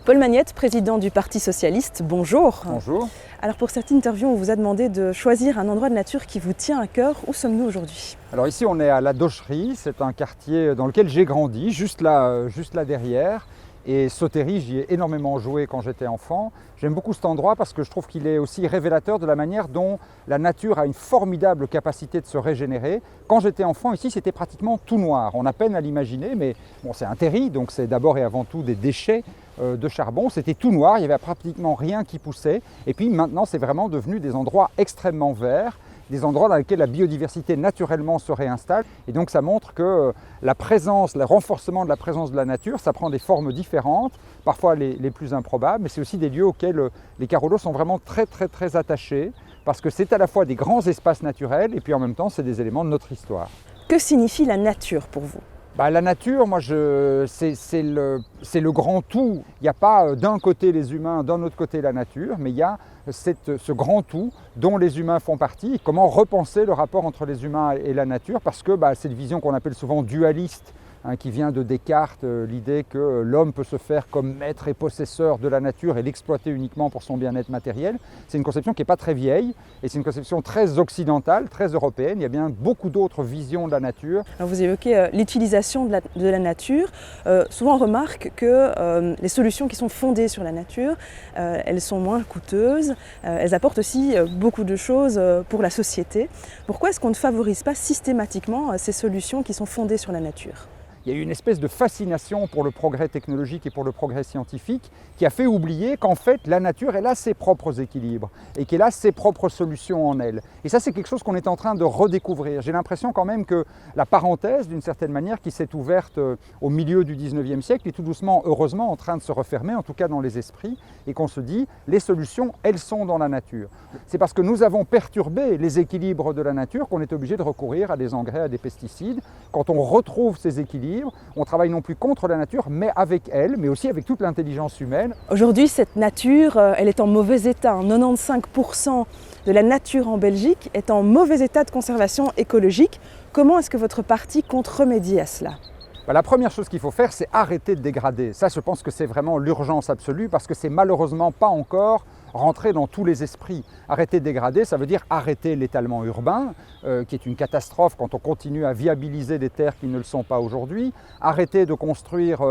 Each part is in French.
Paul Magnette, président du Parti socialiste, bonjour. Bonjour. Alors pour cette interview, on vous a demandé de choisir un endroit de nature qui vous tient à cœur. Où sommes-nous aujourd'hui? Alors ici on est à la Docherie, c'est un quartier dans lequel j'ai grandi, juste là derrière. Et Sauterry, j'y ai énormément joué quand j'étais enfant. J'aime beaucoup cet endroit parce que je trouve qu'il est aussi révélateur de la manière dont la nature a une formidable capacité de se régénérer. Quand j'étais enfant, ici, c'était pratiquement tout noir. On a peine à l'imaginer, mais bon, c'est un terri, donc c'est d'abord et avant tout des déchets de charbon. C'était tout noir, il n'y avait pratiquement rien qui poussait. Et puis maintenant, c'est vraiment devenu des endroits extrêmement verts, des endroits dans lesquels la biodiversité naturellement se réinstalle. Et donc ça montre que la présence, le renforcement de la présence de la nature, ça prend des formes différentes, parfois les plus improbables, mais c'est aussi des lieux auxquels les Carollos sont vraiment très attachés, parce que c'est à la fois des grands espaces naturels, et puis en même temps, c'est des éléments de notre histoire. Que signifie la nature pour vous? La nature, c'est le grand tout. Il n'y a pas d'un côté les humains, d'un autre côté la nature, mais il y a ce grand tout dont les humains font partie. Comment repenser le rapport entre les humains et la nature, parce que cette vision qu'on appelle souvent dualiste, qui vient de Descartes, l'idée que l'homme peut se faire comme maître et possesseur de la nature et l'exploiter uniquement pour son bien-être matériel. C'est une conception qui n'est pas très vieille et c'est une conception très occidentale, très européenne. Il y a bien beaucoup d'autres visions de la nature. Alors vous évoquez l'utilisation de la nature. Souvent on remarque que les solutions qui sont fondées sur la nature, elles sont moins coûteuses, elles apportent aussi beaucoup de choses pour la société. Pourquoi est-ce qu'on ne favorise pas systématiquement ces solutions qui sont fondées sur la nature ? Il y a eu une espèce de fascination pour le progrès technologique et pour le progrès scientifique qui a fait oublier qu'en fait la nature elle a ses propres équilibres et qu'elle a ses propres solutions en elle. Et ça c'est quelque chose qu'on est en train de redécouvrir. J'ai l'impression quand même que la parenthèse d'une certaine manière qui s'est ouverte au milieu du 19e siècle est tout doucement, heureusement, en train de se refermer, en tout cas dans les esprits, et qu'on se dit les solutions elles sont dans la nature. C'est parce que nous avons perturbé les équilibres de la nature qu'on est obligé de recourir à des engrais, à des pesticides. Quand on retrouve ces équilibres, on travaille non plus contre la nature, mais avec elle, mais aussi avec toute l'intelligence humaine. Aujourd'hui, cette nature, elle est en mauvais état. 95% de la nature en Belgique est en mauvais état de conservation écologique. Comment est-ce que votre parti compte remédier à cela ? La première chose qu'il faut faire, c'est arrêter de dégrader. Ça, je pense que c'est vraiment l'urgence absolue parce que c'est malheureusement pas encore rentré dans tous les esprits. Arrêter de dégrader, ça veut dire arrêter l'étalement urbain, qui est une catastrophe quand on continue à viabiliser des terres qui ne le sont pas aujourd'hui. Arrêter de construire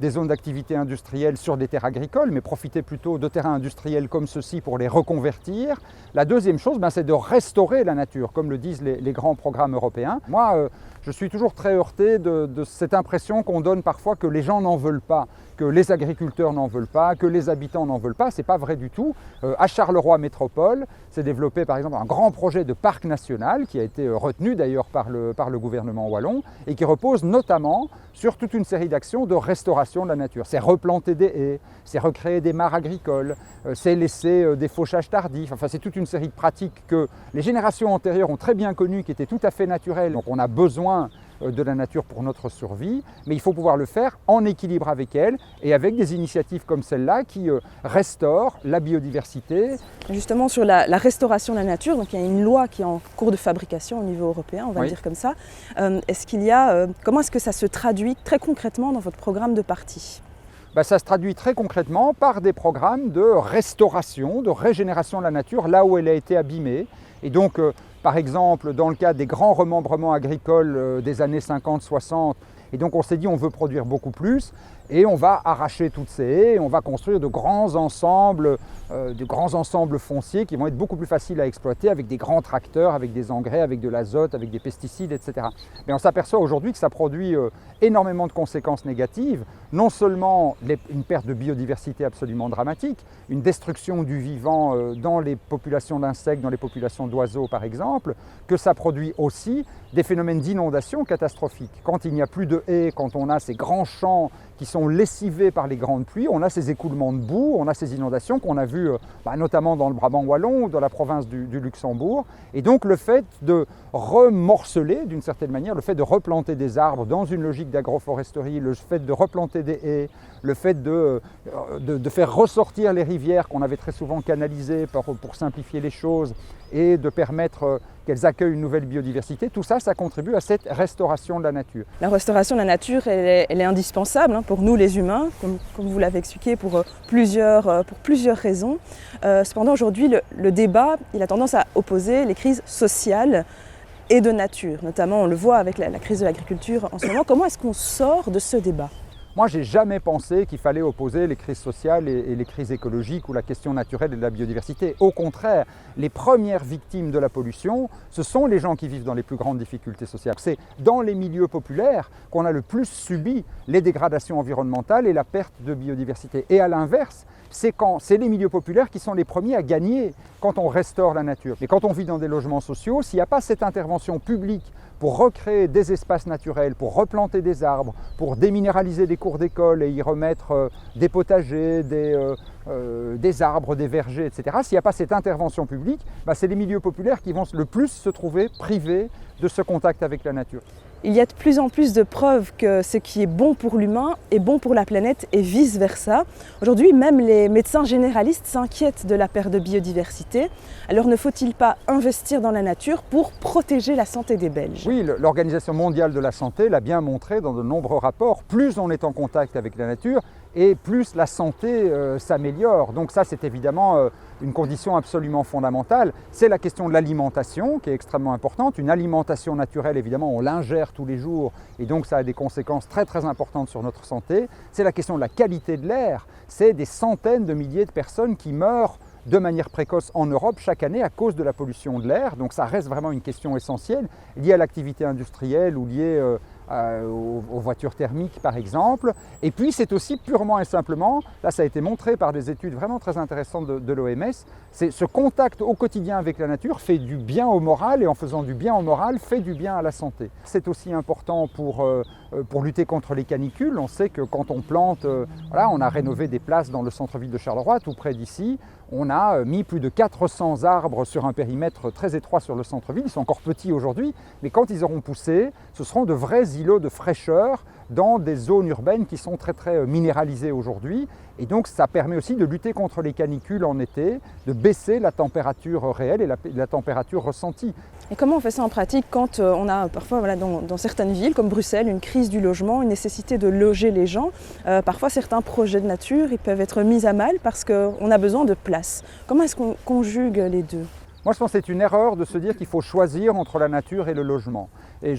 des zones d'activité industrielle sur des terres agricoles, mais profiter plutôt de terrains industriels comme ceux-ci pour les reconvertir. La deuxième chose, c'est de restaurer la nature, comme le disent les grands programmes européens. Moi, je suis toujours très heurté de cette impression qu'on donne parfois que les gens n'en veulent pas, que les agriculteurs n'en veulent pas, que les habitants n'en veulent pas. Ce n'est pas vrai du tout. À Charleroi Métropole, s'est développé par exemple un grand projet de parc national qui a été retenu d'ailleurs par le gouvernement wallon et qui repose notamment sur toute une série d'actions de restauration de la nature. C'est replanter des haies, c'est recréer des mares agricoles, c'est laisser des fauchages tardifs. Enfin, c'est toute une série de pratiques que les générations antérieures ont très bien connues, qui étaient tout à fait naturelles. Donc on a besoin de la nature pour notre survie, mais il faut pouvoir le faire en équilibre avec elle et avec des initiatives comme celle-là qui restaurent la biodiversité. Justement sur la restauration de la nature, donc il y a une loi qui est en cours de fabrication au niveau européen, on va le dire comme ça. Comment est-ce que ça se traduit très concrètement dans votre programme de parti ? Ça se traduit très concrètement par des programmes de restauration, de régénération de la nature là où elle a été abîmée. Et donc, par exemple, dans le cadre des grands remembrements agricoles des années 50-60, et donc on s'est dit on veut produire beaucoup plus et on va arracher toutes ces haies et on va construire de grands ensembles fonciers qui vont être beaucoup plus faciles à exploiter avec des grands tracteurs, avec des engrais, avec de l'azote, avec des pesticides, etc. Mais on s'aperçoit aujourd'hui que ça produit énormément de conséquences négatives, non seulement une perte de biodiversité absolument dramatique, une destruction du vivant dans les populations d'insectes, dans les populations d'oiseaux par exemple, que ça produit aussi des phénomènes d'inondation catastrophiques. Quand il n'y a plus de haies, quand on a ces grands champs qui sont lessivés par les grandes pluies, on a ces écoulements de boue, on a ces inondations qu'on a vues notamment dans le Brabant wallon ou dans la province du Luxembourg. Et donc le fait de remorceler d'une certaine manière, le fait de replanter des arbres dans une logique d'agroforesterie, le fait de replanter des haies, le fait de faire ressortir les rivières qu'on avait très souvent canalisées pour simplifier les choses et de permettre qu'elles accueillent une nouvelle biodiversité, tout ça, ça contribue à cette restauration de la nature. La restauration de la nature, elle est indispensable pour nous les humains, comme vous l'avez expliqué, pour plusieurs raisons. Cependant, aujourd'hui, le débat, il a tendance à opposer les crises sociales et de nature. Notamment, on le voit avec la crise de l'agriculture en ce moment. Comment est-ce qu'on sort de ce débat ? Moi, je n'ai jamais pensé qu'il fallait opposer les crises sociales et les crises écologiques ou la question naturelle et de la biodiversité. Au contraire, les premières victimes de la pollution, ce sont les gens qui vivent dans les plus grandes difficultés sociales. C'est dans les milieux populaires qu'on a le plus subi les dégradations environnementales et la perte de biodiversité. Et à l'inverse, c'est les milieux populaires qui sont les premiers à gagner quand on restaure la nature. Mais quand on vit dans des logements sociaux, s'il n'y a pas cette intervention publique pour recréer des espaces naturels, pour replanter des arbres, pour déminéraliser des cours d'école et y remettre des potagers, des arbres, des vergers, etc. S'il n'y a pas cette intervention publique, c'est les milieux populaires qui vont le plus se trouver privés de ce contact avec la nature. Il y a de plus en plus de preuves que ce qui est bon pour l'humain est bon pour la planète et vice-versa. Aujourd'hui, même les médecins généralistes s'inquiètent de la perte de biodiversité. Alors ne faut-il pas investir dans la nature pour protéger la santé des Belges ? Oui, l'Organisation mondiale de la santé l'a bien montré dans de nombreux rapports. Plus on est en contact avec la nature et plus la santé s'améliore. Donc ça, c'est évidemment une condition absolument fondamentale. C'est la question de l'alimentation qui est extrêmement importante. Une alimentation naturelle, évidemment, on l'ingère tous les jours et donc ça a des conséquences très très importantes sur notre santé. C'est la question de la qualité de l'air. C'est des centaines de milliers de personnes qui meurent de manière précoce en Europe chaque année à cause de la pollution de l'air. Donc ça reste vraiment une question essentielle liée à l'activité industrielle ou liée aux voitures thermiques par exemple. Et puis c'est aussi purement et simplement, là ça a été montré par des études vraiment très intéressantes de l'OMS, c'est ce contact au quotidien avec la nature fait du bien au moral et en faisant du bien au moral fait du bien à la santé. C'est aussi important pour lutter contre les canicules. On sait que quand on plante, on a rénové des places dans le centre-ville de Charleroi, tout près d'ici. On a mis plus de 400 arbres sur un périmètre très étroit sur le centre-ville. Ils sont encore petits aujourd'hui, mais quand ils auront poussé, ce seront de vrais îlots de fraîcheur dans des zones urbaines qui sont très très minéralisées aujourd'hui. Et donc ça permet aussi de lutter contre les canicules en été, de baisser la température réelle et la température ressentie. Et comment on fait ça en pratique quand on a parfois dans certaines villes comme Bruxelles une crise du logement, une nécessité de loger les gens. Parfois certains projets de nature ils peuvent être mis à mal parce qu'on a besoin de place. Comment est-ce qu'on conjugue les deux ? Moi, je pense que c'est une erreur de se dire qu'il faut choisir entre la nature et le logement. Et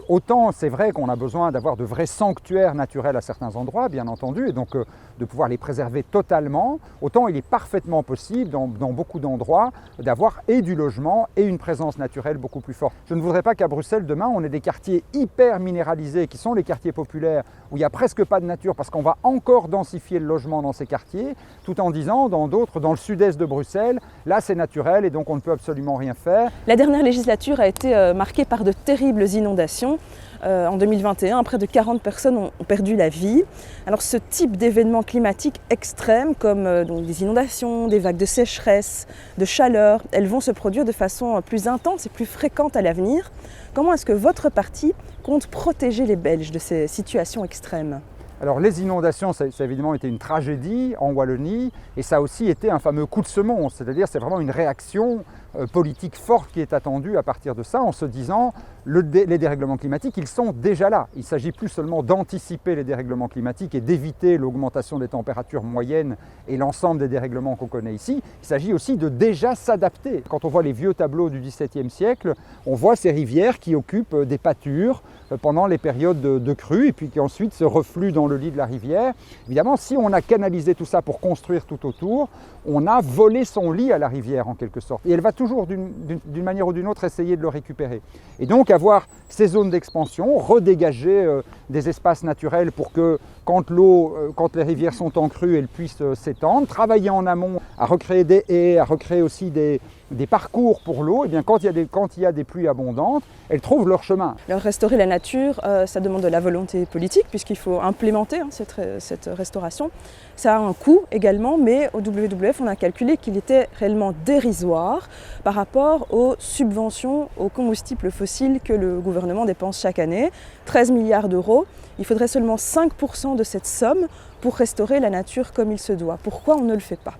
autant c'est vrai qu'on a besoin d'avoir de vrais sanctuaires naturels à certains endroits, bien entendu, et donc de pouvoir les préserver totalement, autant il est parfaitement possible dans beaucoup d'endroits d'avoir et du logement et une présence naturelle beaucoup plus forte. Je ne voudrais pas qu'à Bruxelles, demain, on ait des quartiers hyper minéralisés qui sont les quartiers populaires où il n'y a presque pas de nature parce qu'on va encore densifier le logement dans ces quartiers, tout en disant dans d'autres, dans le sud-est de Bruxelles, là c'est naturel et donc on ne peut absolument rien faire. La dernière législature a été marquée par de terribles inondations. En 2021, près de 40 personnes ont perdu la vie. Alors ce type d'événements climatiques extrêmes comme des inondations, des vagues de sécheresse, de chaleur, elles vont se produire de façon plus intense et plus fréquente à l'avenir. Comment est-ce que votre parti compte protéger les Belges de ces situations extrêmes ? Alors les inondations, ça a évidemment été une tragédie en Wallonie et ça a aussi été un fameux coup de semonce, c'est-à-dire c'est vraiment une réaction politique forte qui est attendue à partir de ça en se disant les dérèglements climatiques, ils sont déjà là. Il ne s'agit plus seulement d'anticiper les dérèglements climatiques et d'éviter l'augmentation des températures moyennes et l'ensemble des dérèglements qu'on connaît ici, il s'agit aussi de déjà s'adapter. Quand on voit les vieux tableaux du XVIIe siècle, on voit ces rivières qui occupent des pâtures pendant les périodes de crue et puis qui ensuite se refluent dans le lit de la rivière. Évidemment, si on a canalisé tout ça pour construire tout autour, on a volé son lit à la rivière en quelque sorte. Et elle va toujours d'une manière ou d'une autre essayer de le récupérer. Et donc avoir ces zones d'expansion, redégager des espaces naturels pour que quand les rivières sont en crue, elles puissent s'étendre, travailler en amont à recréer des haies, à recréer aussi des parcours pour l'eau, et bien quand il y a des pluies abondantes, elles trouvent leur chemin. Alors, restaurer la nature, ça demande de la volonté politique puisqu'il faut implémenter cette restauration. Ça a un coût également, mais au WWF, on a calculé qu'il était réellement dérisoire par rapport aux subventions aux combustibles fossiles que le gouvernement dépense chaque année, 13 milliards d'euros. Il faudrait seulement 5% de cette somme pour restaurer la nature comme il se doit. Pourquoi on ne le fait pas ?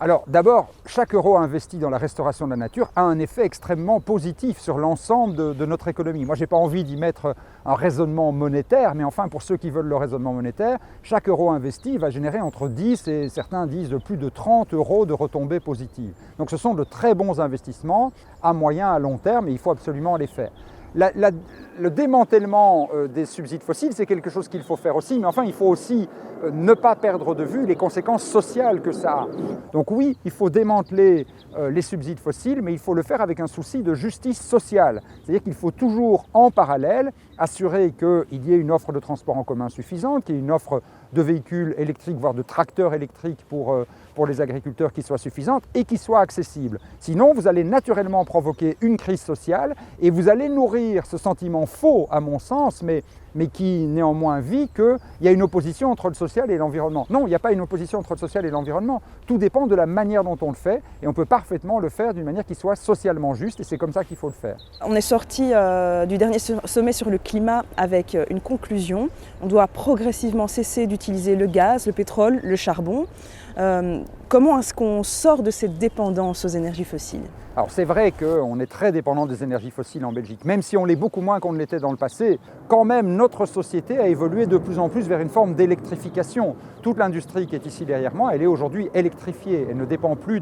Alors d'abord, chaque euro investi dans la restauration de la nature a un effet extrêmement positif sur l'ensemble de notre économie. Moi, je n'ai pas envie d'y mettre un raisonnement monétaire, mais enfin, pour ceux qui veulent le raisonnement monétaire, chaque euro investi va générer entre 10 et certains disent plus de 30 euros de retombées positives. Donc ce sont de très bons investissements à moyen, à long terme, et il faut absolument les faire. Le démantèlement des subsides fossiles, c'est quelque chose qu'il faut faire aussi, mais enfin, il faut aussi ne pas perdre de vue les conséquences sociales que ça a. Donc oui, il faut démanteler les subsides fossiles, mais il faut le faire avec un souci de justice sociale. C'est-à-dire qu'il faut toujours, en parallèle, assurer qu'il y ait une offre de transport en commun suffisante, qu'il y ait une offre de véhicules électriques, voire de tracteurs électriques pour les agriculteurs qui soit suffisante et qui soit accessible. Sinon, vous allez naturellement provoquer une crise sociale et vous allez nourrir ce sentiment faux, à mon sens, mais qui néanmoins vit qu'il y a une opposition entre le social et l'environnement. Non, il n'y a pas une opposition entre le social et l'environnement. Tout dépend de la manière dont on le fait et on peut parfaitement le faire d'une manière qui soit socialement juste et c'est comme ça qu'il faut le faire. On est sorti du dernier sommet sur le climat avec une conclusion. On doit progressivement cesser d'utiliser le gaz, le pétrole, le charbon. Comment est-ce qu'on sort de cette dépendance aux énergies fossiles ? Alors c'est vrai qu'on est très dépendant des énergies fossiles en Belgique, même si on l'est beaucoup moins qu'on ne l'était dans le passé. Quand même, notre société a évolué de plus en plus vers une forme d'électrification. Toute l'industrie qui est ici derrière moi, elle est aujourd'hui électrifiée. Elle ne dépend plus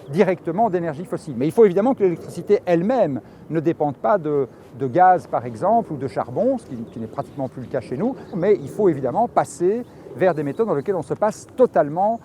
directement d'énergie fossile. Mais il faut évidemment que l'électricité elle-même ne dépende pas de gaz, par exemple, ou de charbon, ce qui n'est pratiquement plus le cas chez nous. Mais il faut évidemment passer vers des méthodes dans lesquelles on se passe totalement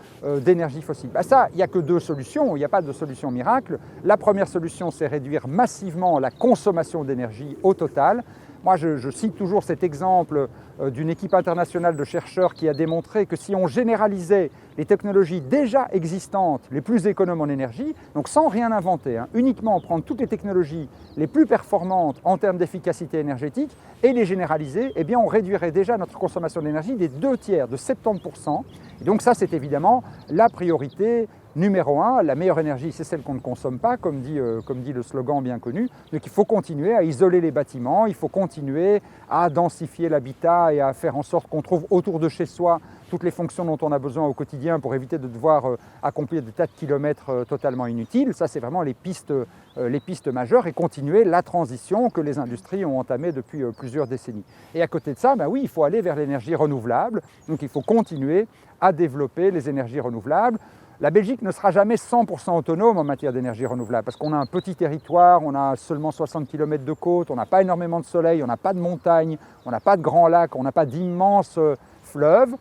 d'énergie fossile. Ça, il n'y a que deux solutions, il n'y a pas de solution miracle. La première solution, c'est réduire massivement la consommation d'énergie au total. Moi, je cite toujours cet exemple d'une équipe internationale de chercheurs qui a démontré que si on généralisait les technologies déjà existantes, les plus économes en énergie, donc sans rien inventer, uniquement prendre toutes les technologies les plus performantes en termes d'efficacité énergétique et les généraliser, eh bien on réduirait déjà notre consommation d'énergie des 2/3, de 70%. Et donc ça, c'est évidemment la priorité numéro 1. La meilleure énergie, c'est celle qu'on ne consomme pas, comme dit le slogan bien connu. Donc il faut continuer à isoler les bâtiments, il faut continuer à densifier l'habitat et à faire en sorte qu'on trouve autour de chez soi toutes les fonctions dont on a besoin au quotidien pour éviter de devoir accomplir des tas de kilomètres totalement inutiles. Ça, c'est vraiment les pistes majeures et continuer la transition que les industries ont entamée depuis plusieurs décennies. Et à côté de ça, oui, il faut aller vers l'énergie renouvelable. Donc il faut continuer à développer les énergies renouvelables. La Belgique ne sera jamais 100% autonome en matière d'énergie renouvelable parce qu'on a un petit territoire, on a seulement 60 km de côte, on n'a pas énormément de soleil, on n'a pas de montagnes, on n'a pas de grands lacs, on n'a pas d'immenses fleuves.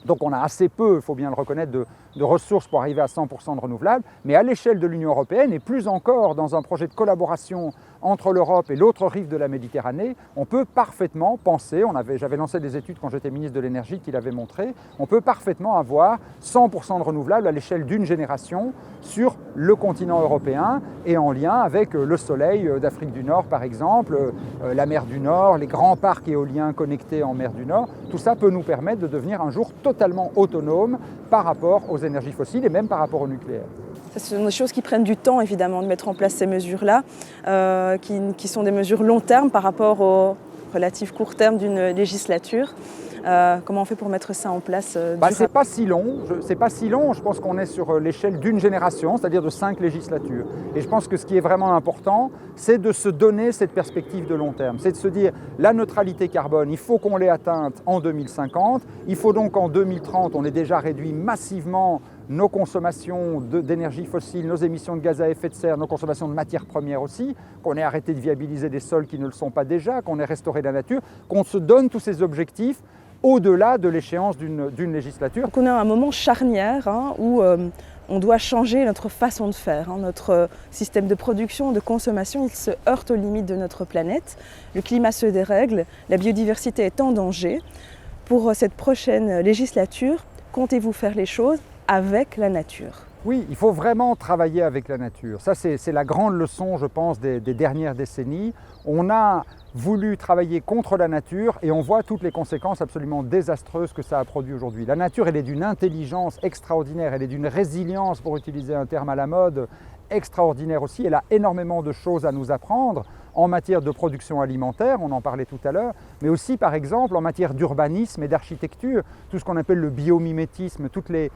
Donc on a assez peu, il faut bien le reconnaître, de ressources pour arriver à 100% de renouvelables, mais à l'échelle de l'Union européenne et plus encore dans un projet de collaboration entre l'Europe et l'autre rive de la Méditerranée, on peut parfaitement penser, j'avais lancé des études quand j'étais ministre de l'énergie qui l'avaient montré, on peut parfaitement avoir 100% de renouvelables à l'échelle d'une génération sur le continent européen et en lien avec le soleil d'Afrique du Nord par exemple, la mer du Nord, les grands parcs éoliens connectés en mer du Nord. Tout ça peut nous permettre de devenir un jour totalement autonome par rapport aux énergies fossiles et même par rapport au nucléaire. Ce sont des choses qui prennent du temps, évidemment, de mettre en place ces mesures-là, qui sont des mesures long terme par rapport au relatif court terme d'une législature. Comment on fait pour mettre ça en place C'est pas si long. Je pense qu'on est sur l'échelle d'une génération, c'est-à-dire de 5 législatures. Et je pense que ce qui est vraiment important, c'est de se donner cette perspective de long terme. C'est de se dire, la neutralité carbone, il faut qu'on l'ait atteinte en 2050. Il faut donc qu'en 2030, on ait déjà réduit massivement nos consommations d'énergie fossile, nos émissions de gaz à effet de serre, nos consommations de matières premières aussi, qu'on ait arrêté de viabiliser des sols qui ne le sont pas déjà, qu'on ait restauré la nature, qu'on se donne tous ces objectifs au-delà de l'échéance d'une législature. Donc on a un moment charnière où on doit changer notre façon de faire. Notre système de production, de consommation, il se heurte aux limites de notre planète. Le climat se dérègle, la biodiversité est en danger. Pour cette prochaine législature, comptez-vous faire les choses avec la nature? Oui, il faut vraiment travailler avec la nature. Ça, c'est la grande leçon, je pense, des dernières décennies. On a voulu travailler contre la nature et on voit toutes les conséquences absolument désastreuses que ça a produit aujourd'hui. La nature, elle est d'une intelligence extraordinaire, elle est d'une résilience, pour utiliser un terme à la mode, extraordinaire aussi. Elle a énormément de choses à nous apprendre. en matière de production alimentaire, on en parlait tout à l'heure, mais aussi par exemple en matière d'urbanisme et d'architecture, tout ce qu'on appelle le biomimétisme, toutes les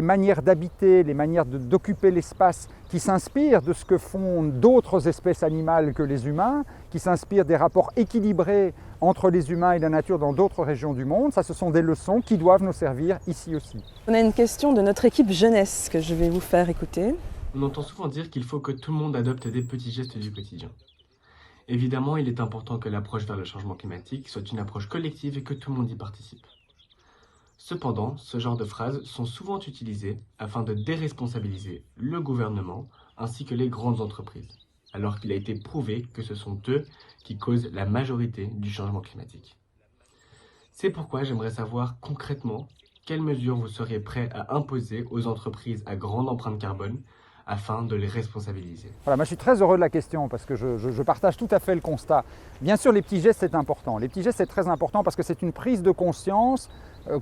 manières d'habiter, les manières d'occuper l'espace qui s'inspirent de ce que font d'autres espèces animales que les humains, qui s'inspirent des rapports équilibrés entre les humains et la nature dans d'autres régions du monde. Ça, ce sont des leçons qui doivent nous servir ici aussi. On a une question de notre équipe jeunesse que je vais vous faire écouter. On entend souvent dire qu'il faut que tout le monde adopte des petits gestes du quotidien. Évidemment, il est important que l'approche vers le changement climatique soit une approche collective et que tout le monde y participe. Cependant, ce genre de phrases sont souvent utilisées afin de déresponsabiliser le gouvernement ainsi que les grandes entreprises, alors qu'il a été prouvé que ce sont eux qui causent la majorité du changement climatique. C'est pourquoi j'aimerais savoir concrètement quelles mesures vous seriez prêt à imposer aux entreprises à grande empreinte carbone afin de les responsabiliser. Voilà, moi je suis très heureux de la question parce que je partage tout à fait le constat. Bien sûr, les petits gestes, c'est important. Les petits gestes, c'est très important parce que c'est une prise de conscience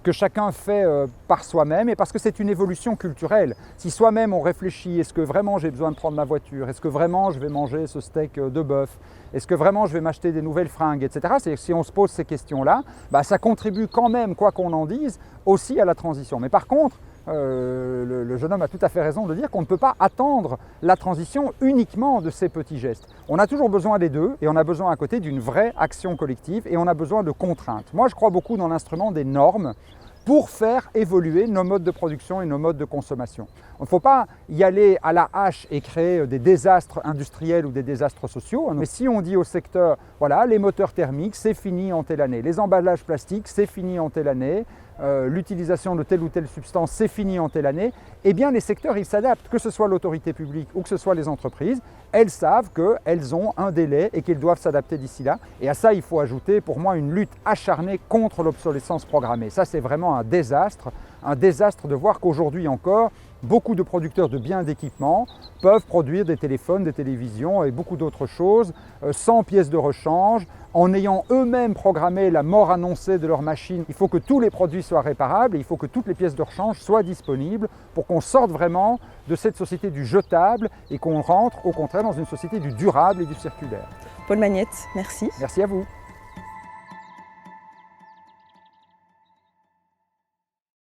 que chacun fait par soi-même et parce que c'est une évolution culturelle. Si soi-même on réfléchit, est-ce que vraiment j'ai besoin de prendre ma voiture? Est-ce que vraiment je vais manger ce steak de bœuf? Est-ce que vraiment je vais m'acheter des nouvelles fringues, etc. Si on se pose ces questions-là, ça contribue quand même, quoi qu'on en dise, aussi à la transition. Mais par contre, le jeune homme a tout à fait raison de dire qu'on ne peut pas attendre la transition uniquement de ces petits gestes. On a toujours besoin des deux et on a besoin à côté d'une vraie action collective et on a besoin de contraintes. Moi, je crois beaucoup dans l'instrument des normes pour faire évoluer nos modes de production et nos modes de consommation. Il ne faut pas y aller à la hache et créer des désastres industriels ou des désastres sociaux. Mais si on dit au secteur, voilà, les moteurs thermiques, c'est fini en telle année, les emballages plastiques, c'est fini en telle année, l'utilisation de telle ou telle substance, c'est fini en telle année, eh bien les secteurs, ils s'adaptent, que ce soit l'autorité publique ou que ce soit les entreprises, elles savent qu'elles ont un délai et qu'elles doivent s'adapter d'ici là. Et à ça, il faut ajouter pour moi une lutte acharnée contre l'obsolescence programmée. Ça, c'est vraiment un désastre de voir qu'aujourd'hui encore, beaucoup de producteurs de biens d'équipement peuvent produire des téléphones, des télévisions et beaucoup d'autres choses sans pièces de rechange, en ayant eux-mêmes programmé la mort annoncée de leur machine. Il faut que tous les produits soient réparables et il faut que toutes les pièces de rechange soient disponibles pour qu'on sorte vraiment de cette société du jetable et qu'on rentre au contraire dans une société du durable et du circulaire. Paul Magnette, merci. Merci à vous.